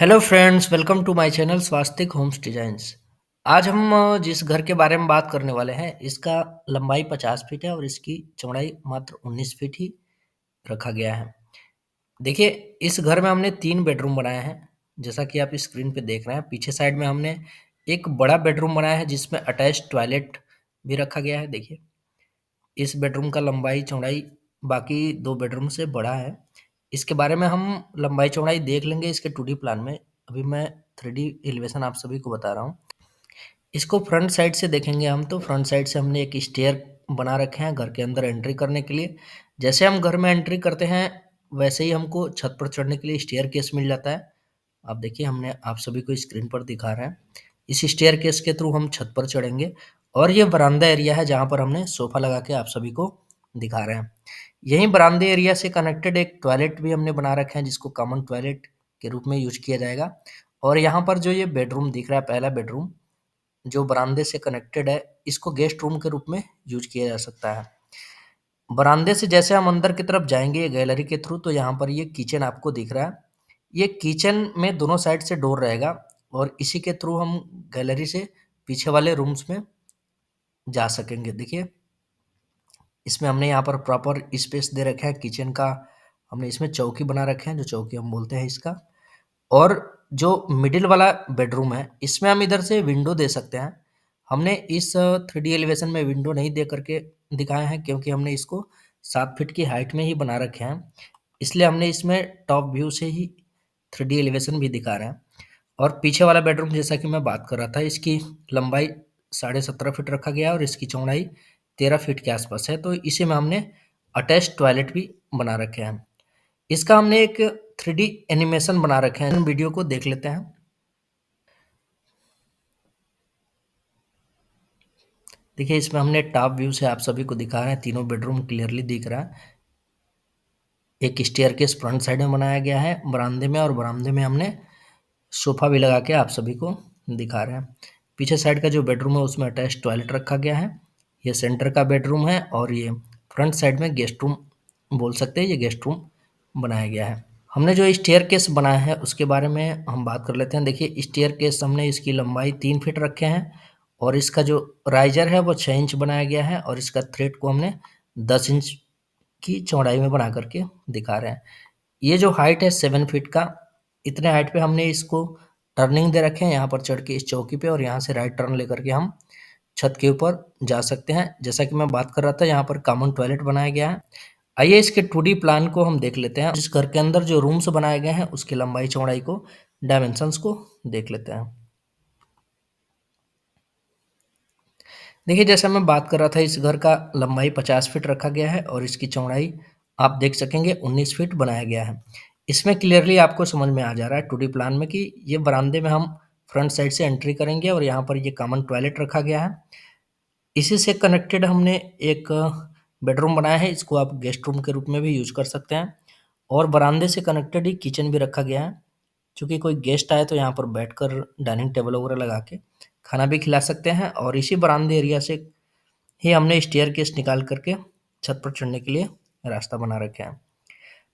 Hello friends, welcome to my channel Swastik homes designs. आज हम जिस घर के बारे में बात करने वाले हैं, इसका लंबाई 50 फीट है और इसकी चौड़ाई मात्र 19 फीट ही रखा गया है। देखिए, इस घर में हमने 3 बेडरूम बनाए हैं, जैसा कि आप स्क्रीन पे देख रहे हैं। पीछे साइड में हमने एक बड़ा बेडरूम बनाया है, जिसमें अटैच्ड टॉयलेट भी रखा गया है। देखिए, इस बेडरूम का लंबाई-चौड़ाई बाकी 2 बेडरूम से बड़ा है। इसके बारे में हम लंबाई-चौड़ाई देख लेंगे इसके 2D प्लान में। अभी मैं 3D एलिवेशन आप सभी को बता रहा हूँ। इसको फ्रंट साइड से देखेंगे हम, तो फ्रंट साइड से हमने एक स्टेयर बना रखे हैं घर के अंदर एंट्री करने के लिए। जैसे हम घर में एंट्री करते हैं, वैसे ही हमको छत पर चढ़ने के लिए स्टेयरकेस मिल जाता है। आप देखिए, हमने आप सभी को स्क्रीन पर दिखा रहे हैं। इस स्टेयरकेस के थ्रू हम छत पर चढ़ेंगे और ये बरामदा एरिया है, जहाँ पर हमने सोफ़ा लगा के आप सभी को दिखा रहे हैं। यहीं बरामदे एरिया से कनेक्टेड एक टॉयलेट भी हमने बना रखे हैं, जिसको कॉमन टॉयलेट के रूप में यूज़ किया जाएगा। और यहाँ पर जो ये बेडरूम दिख रहा है, पहला बेडरूम, जो बरामदे से कनेक्टेड है, इसको गेस्ट रूम के रूप में यूज़ किया जा सकता है। बरामदे से जैसे हम अंदर की तरफ जाएँगे गैलरी के थ्रू, तो यहाँ पर ये किचन आपको दिख रहा है। ये किचन में दोनों साइड से डोर रहेगा और इसी के थ्रू हम गैलरी से पीछे वाले रूम्स में जा सकेंगे। देखिए, इसमें हमने यहाँ पर प्रॉपर स्पेस दे रखा है किचन का। हमने इसमें चौकी बना रखे हैं, जो चौकी हम बोलते हैं इसका। और जो मिडिल वाला बेडरूम है, इसमें हम इधर से विंडो दे सकते हैं। हमने इस 3D एलिवेशन में विंडो नहीं दे करके दिखाए हैं, क्योंकि हमने इसको 7 फीट की हाइट में ही बना रखे हैं। इसलिए हमने इसमें टॉप व्यू से ही 3D एलिवेशन भी दिखा रहे हैं। और पीछे वाला बेडरूम, जैसा कि मैं बात कर रहा था, इसकी लंबाई 17.5 फीट रखा गया है और इसकी चौड़ाई 13 फीट के आसपास है। तो इसी में हमने अटैच्ड टॉयलेट भी बना रखे हैं। इसका हमने एक 3D एनिमेशन बना रखे हैं, वीडियो को देख लेते हैं। देखिए, इसमें हमने टॉप व्यू से आप सभी को दिखा रहे हैं, तीनों बेडरूम क्लियरली दिख रहा है। एक स्टेयरकेस फ्रंट साइड में बनाया गया है बरामदे में, और बरामदे में हमने सोफ़ा भी लगा के आप सभी को दिखा रहे हैं। पीछे साइड का जो बेडरूम है, उसमें अटैच्ड टॉयलेट रखा गया है। ये सेंटर का बेडरूम है और ये फ्रंट साइड में गेस्ट रूम बोल सकते हैं, ये गेस्ट रूम बनाया गया है। हमने जो स्टेयरकेस बनाया है, उसके बारे में हम बात कर लेते हैं। देखिए, स्टेयरकेस हमने इसकी लंबाई 3 फीट रखे हैं और इसका जो राइज़र है, वो 6 इंच बनाया गया है और इसका थ्रेड को हमने 10 इंच की चौड़ाई में बना करके दिखा रहे हैं। ये जो हाइट है 7 फीट का, इतने हाइट पे हमने इसको टर्निंग दे रखे हैं यहाँ पर चढ़ के इस चौकी पे, और यहाँ से राइट टर्न लेकर के हम छत के ऊपर जा सकते हैं। जैसा कि मैं बात कर रहा था, यहाँ पर कॉमन टॉयलेट बनाया गया है। आइए इसके 2D प्लान को हम देख लेते हैं। जिस घर के अंदर जो रूम्स बनाए गए हैं, उसकी लंबाई चौड़ाई को, डायमेंशंस को देख लेते हैं। देखिए, जैसा मैं बात कर रहा था, इस घर का लंबाई 50 फीट रखा गया है और इसकी चौड़ाई आप देख सकेंगे 19 फीट बनाया गया है। इसमें क्लियरली आपको समझ में आ जा रहा है 2D प्लान में, कि ये बरामदे में हम फ्रंट साइड से एंट्री करेंगे और यहाँ पर ये कॉमन टॉयलेट रखा गया है। इसी से कनेक्टेड हमने एक बेडरूम बनाया है, इसको आप गेस्ट रूम के रूप में भी यूज़ कर सकते हैं। और बरामदे से कनेक्टेड ही किचन भी रखा गया है। चूँकि कोई गेस्ट आए तो यहाँ पर बैठकर डाइनिंग टेबल वगैरह लगा के खाना भी खिला सकते हैं, और इसी बरामदे एरिया से ही हमने स्टेयरकेस निकाल करके छत पर चढ़ने के लिए रास्ता बना रखे हैं।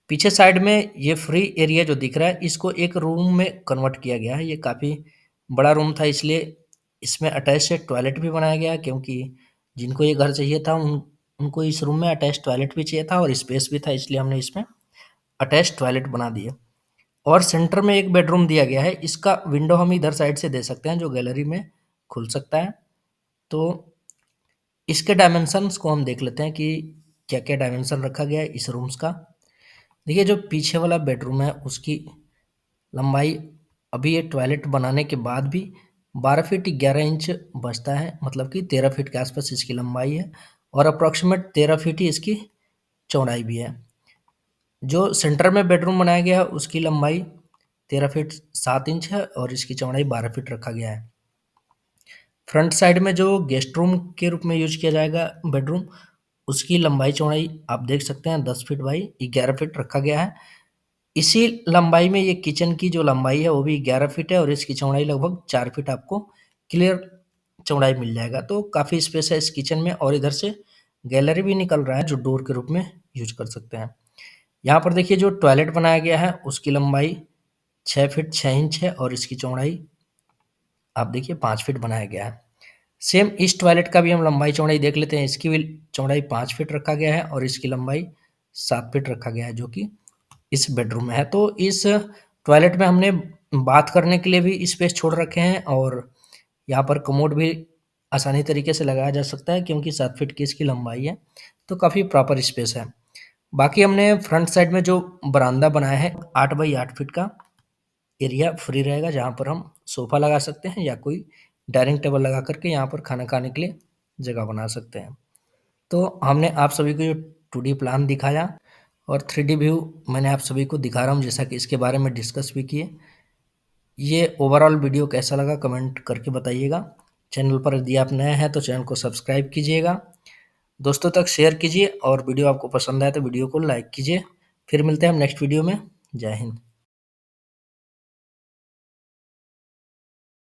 पीछे साइड में ये फ्री एरिया जो दिख रहा है, इसको एक रूम में कन्वर्ट किया गया है। ये काफ़ी बड़ा रूम था, इसलिए इसमें अटैच से टॉयलेट भी बनाया गया है, क्योंकि जिनको ये घर चाहिए था, उनको इस रूम में अटैच टॉयलेट भी चाहिए था और स्पेस भी था, इसलिए हमने इसमें अटैच टॉयलेट बना दिए। और सेंटर में एक बेडरूम दिया गया है। इसका विंडो हम इधर साइड से दे सकते हैं, जो गैलरी में खुल सकता है। तो इसके डायमेंशंस को हम देख लेते हैं कि क्या-क्या डायमेंशन रखा गया है इस रूम्स का। देखिए, जो पीछे वाला बेडरूम है, उसकी लंबाई अभी ये टॉयलेट बनाने के बाद भी 12 फीट 11 इंच बचता है, मतलब कि 13 फीट के आसपास इसकी लंबाई है और अप्रॉक्सिमेट 13 फीट ही इसकी चौड़ाई भी है। जो सेंटर में बेडरूम बनाया गया है, उसकी लंबाई 13 फीट 7 इंच है और इसकी चौड़ाई 12 फीट रखा गया है। फ्रंट साइड में जो गेस्ट रूम के रूप में यूज किया जाएगा बेडरूम, उसकी लंबाई चौड़ाई आप देख सकते हैं 10 फीट बाई 11 फीट रखा गया है। इसी लंबाई में ये किचन की जो लंबाई है, वो भी 11 फीट है और इसकी चौड़ाई लगभग 4 फीट आपको क्लियर चौड़ाई मिल जाएगा। तो काफ़ी स्पेस है इस किचन में, और इधर से गैलरी भी निकल रहा है, जो डोर के रूप में यूज कर सकते हैं। यहाँ पर देखिए, जो टॉयलेट बनाया गया है, उसकी लंबाई 6 फीट 6 इंच है और इसकी चौड़ाई आप देखिए 5 फीट बनाया गया है। सेम इस टॉयलेट का भी हम लंबाई चौड़ाई देख लेते हैं। इसकी भी चौड़ाई 5 फीट रखा गया है और इसकी लंबाई 7 फीट रखा गया है, जो कि इस बेडरूम में है। तो इस टॉयलेट में हमने बात करने के लिए भी स्पेस छोड़ रखे हैं और यहाँ पर कमोड भी आसानी तरीके से लगाया जा सकता है, क्योंकि 7 फीट की इसकी लंबाई है, तो काफ़ी प्रॉपर स्पेस है। बाकी हमने फ्रंट साइड में जो बरामदा बनाया है 8 बाई 8 फीट का एरिया फ्री रहेगा, जहाँ पर हम सोफ़ा लगा सकते हैं या कोई डाइनिंग टेबल लगा करके यहाँ पर खाना खाने के लिए जगह बना सकते हैं। तो हमने आप सभी को जो 2D प्लान दिखाया और 3D व्यू मैंने आप सभी को दिखा रहा हूँ, जैसा कि इसके बारे में डिस्कस भी किए। ये ओवरऑल वीडियो कैसा लगा कमेंट करके बताइएगा। चैनल पर यदि आप नए हैं तो चैनल को सब्सक्राइब कीजिएगा, दोस्तों तक शेयर कीजिए और वीडियो आपको पसंद आए तो वीडियो को लाइक कीजिए। फिर मिलते हैं हम नेक्स्ट वीडियो में। जय हिंद।